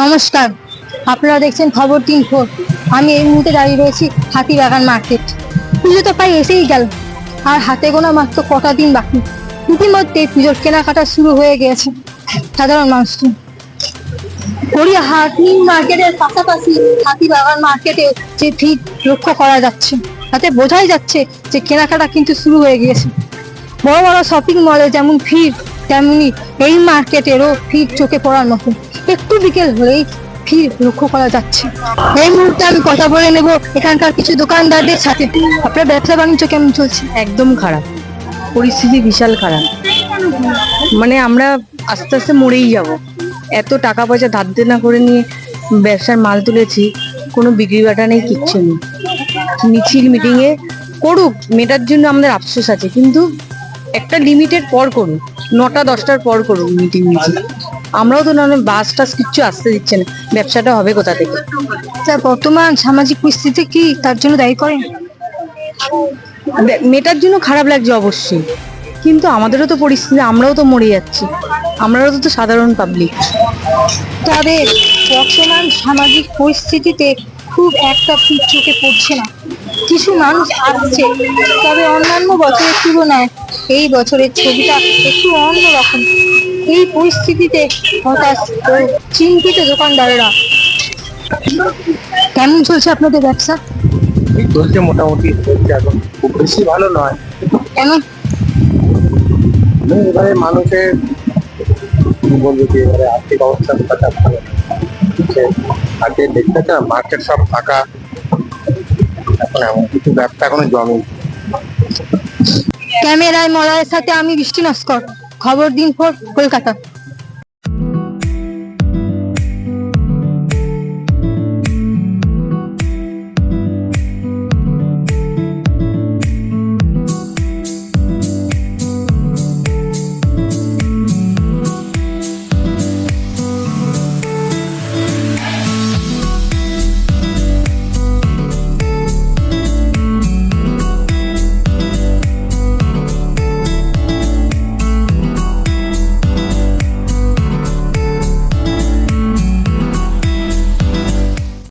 নমস্কার, আপনারা দেখছেন খবর 3 আমি এই মুহূর্তে দাঁড়িয়ে রয়েছি হাতিবাগান মার্কেট। পুজো তো প্রায় এসেই গেল, আর হাতে গোনা মাত্র কটা দিন বাকি। ইতিমধ্যে পুজোর কেনাকাটা শুরু হয়ে গিয়েছে সাধারণ মানুষটি। গড়িয়াহাট নিউ মার্কেটের পাশাপাশি হাতিবাগান মার্কেটে যে ভিড় লক্ষ্য করা যাচ্ছে, তাতে বোঝাই যাচ্ছে যে কেনাকাটা কিন্তু শুরু হয়ে গিয়েছে। বড় বড় শপিং মলে যেমন ভিড়, তেমনি এই মার্কেটেরও ভিড় চোখে পড়ার মতো। একটু বিকেল হলেই ভিড় লক্ষ্য করা যাচ্ছে। এই মুহূর্তে আমি কথা বলে নেব এখানকার কিছু দোকানদারদের সাথে। আপনার ব্যবসা বাণিজ্য কেমন চলছে? একদম খারাপ পরিস্থিতি, বিশাল খারাপ। মানে আমরা আস্তে আস্তে মরেই যাব। এত টাকা পয়সা ধার দেনা করে নিয়ে ব্যবসার মাল তুলেছি, কোনো বিক্রি বাটা নেই, কিচ্ছু নেই। মিছিল মিটিংয়ে করুক, মেটার জন্য আমাদের আফসোস আছে, কিন্তু একটা লিমিটের পর করুক, 9টা-10টার পর করুক মিটিং মিছিল। আমরাও তো নাহলে বাস টাস কিচ্ছু আসতে দিচ্ছে না, ব্যবসাটা হবে কোথা থেকে? বর্তমান সামাজিক পরিস্থিতি কি তার জন্য দায়ী করেন? মেটার জন্য খারাপ লাগছে অবশ্যই, কিন্তু আমাদেরও তো পরিস্থিতি, আমরাও তো মরে যাচ্ছি, আমরাও তো সাধারণ পাবলিক। তবে বর্তমান সামাজিক পরিস্থিতিতে খুব একটা ভিড় চোখে পড়ছে না। কিছু মানুষ আসছে, তবে অন্যান্য বছরের তুলনায় এই বছরের ছবিটা একটু অন্যরকম। এই পরিস্থিতিতে হতাশ ও চিন্তিত দোকানদারেরা। কেমন চলছে আপনাদের ব্যবসা? এই চলছে, মোটামুটি চলছে, এখন খুব বেশি ভালো নয়। কেন? এবারে মানুষের কি বলবো, যে এবারে আর্থিক অবস্থা খুব ভালো না। আগে দেখতে না, মার্কেট সব ফাঁকা, এখন এমন কিছু ব্যবসা এখনো জমে। ক্যামেরায় মলয়ের সাথে আমি বৃষ্টি নস্কর, খবর 3 কলকাতা।